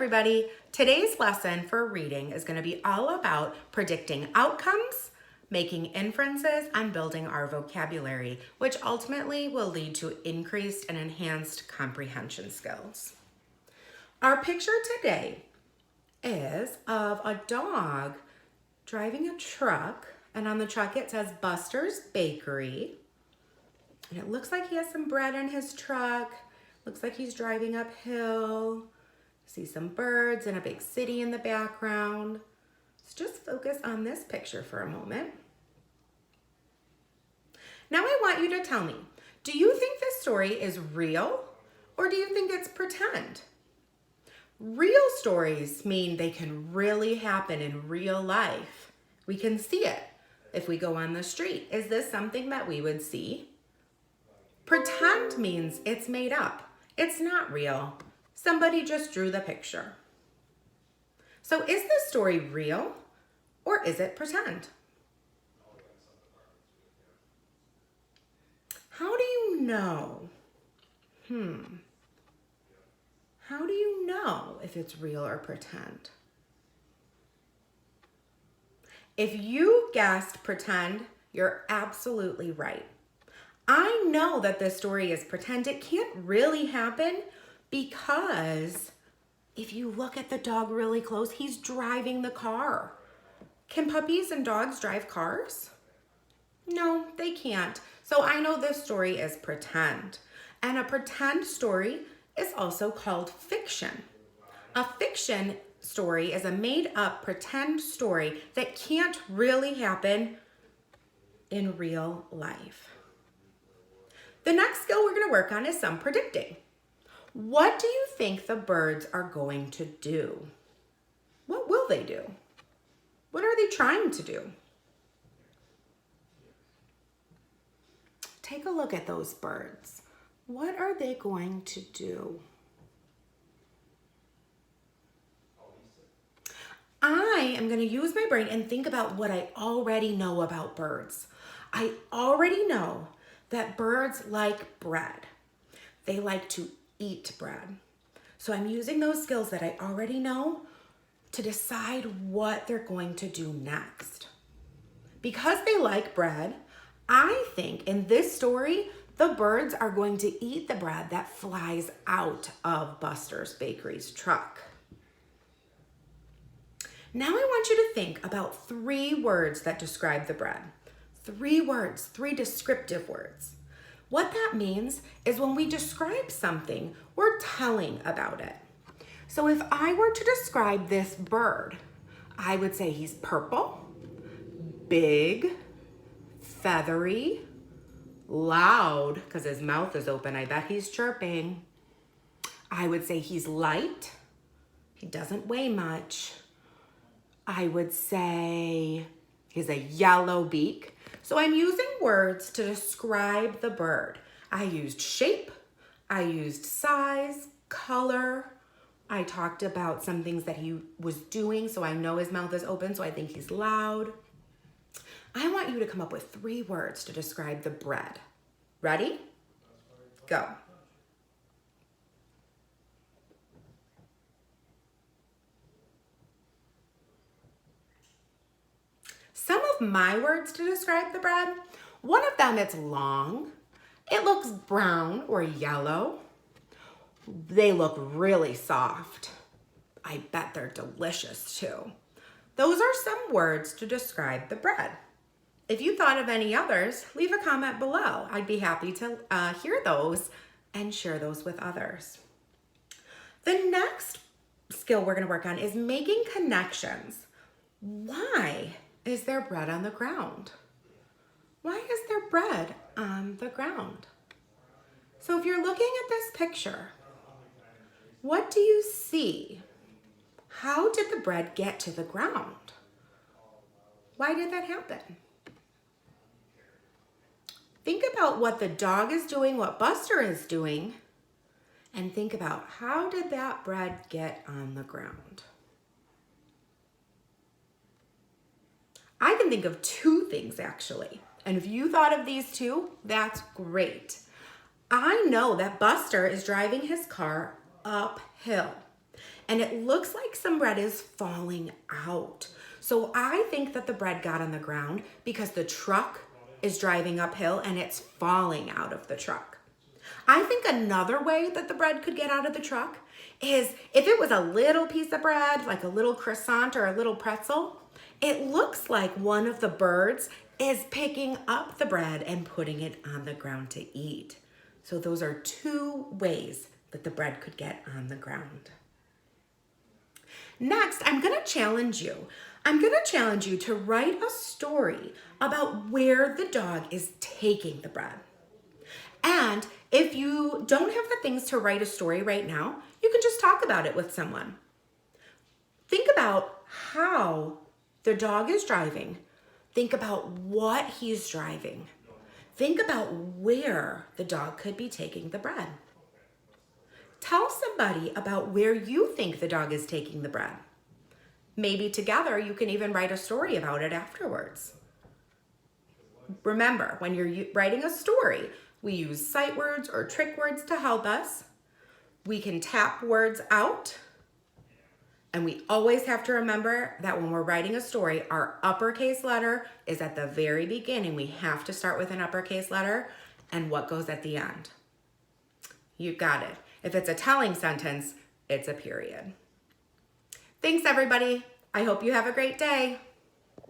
everybody. Today's lesson for reading is going to be all about predicting outcomes, making inferences, and building our vocabulary, which ultimately will lead to increased and enhanced comprehension skills. Our picture today is of a dog driving a truck, and on the truck it says Buster's Bakery. And it looks like he has some bread in his truck. Looks like he's driving uphill. See some birds and a big city in the background. Let's just focus on this picture for a moment. Now I want you to tell me, do you think this story is real or do you think it's pretend? Real stories mean they can really happen in real life. We can see it if we go on the street. Is this something that we would see? Pretend means it's made up. It's not real. Somebody just drew the picture. So is this story real or is it pretend? How do you know? How do you know if it's real or pretend? If you guessed pretend, you're absolutely right. I know that this story is pretend. It can't really happen because if you look at the dog really close, he's driving the car. Can puppies and dogs drive cars? No, they can't. So I know this story is pretend. And a pretend story is also called fiction. A fiction story is a made-up pretend story that can't really happen in real life. The next skill we're going to work on is some predicting. What do you think the birds are going to do? What will they do? What are they trying to do? Take a look at those birds. What are they going to do? I am going to use my brain and think about what I already know about birds. I already know that birds like bread. They like to eat bread. So I'm using those skills that I already know to decide what they're going to do next. Because they like bread, I think in this story, the birds are going to eat the bread that flies out of Buster's Bakery's truck. Now I want you to think about 3 words that describe the bread. 3 words, 3 descriptive words. What that means is when we describe something, we're telling about it. So if I were to describe this bird, I would say he's purple, big, feathery, loud, because his mouth is open. I bet he's chirping. I would say he's light. He doesn't weigh much. I would say he's a yellow beak. So I'm using words to describe the bird. I used shape, I used size, color. I talked about some things that he was doing, so I know his mouth is open, so I think he's loud. I want you to come up with 3 words to describe the bread. Ready? Go. Some of my words to describe the bread, one of them, it's long. It looks brown or yellow. They look really soft. I bet they're delicious too. Those are some words to describe the bread. If you thought of any others, leave a comment below. I'd be happy to hear those and share those with others. The next skill we're going to work on is making connections. Why is there bread on the ground? Why is there bread on the ground? So if you're looking at this picture, what do you see? How did the bread get to the ground? Why did that happen? Think about what the dog is doing, what Buster is doing, and think about how did that bread get on the ground? I can think of 2 things actually. And if you thought of these 2, that's great. I know that Buster is driving his car uphill. and it looks like some bread is falling out. So I think that the bread got on the ground because the truck is driving uphill and it's falling out of the truck. I think another way that the bread could get out of the truck is if it was a little piece of bread, like a little croissant or a little pretzel, it looks like one of the birds is picking up the bread and putting it on the ground to eat. So those are two ways that the bread could get on the ground. Next, I'm going to challenge you. I'm going to challenge you to write a story about where the dog is taking the bread. And if you don't have the things to write a story right now, you can just talk about it with someone. Think about how the dog is driving. Think about what he's driving. Think about where the dog could be taking the bread. Tell somebody about where you think the dog is taking the bread. Maybe together you can even write a story about it afterwards. Remember, when you're writing a story, we use sight words or trick words to help us. We can tap words out. And we always have to remember that when we're writing a story, our uppercase letter is at the very beginning. We have to start with an uppercase letter and what goes at the end. You got it. If it's a telling sentence, it's a period. Thanks, everybody. I hope you have a great day.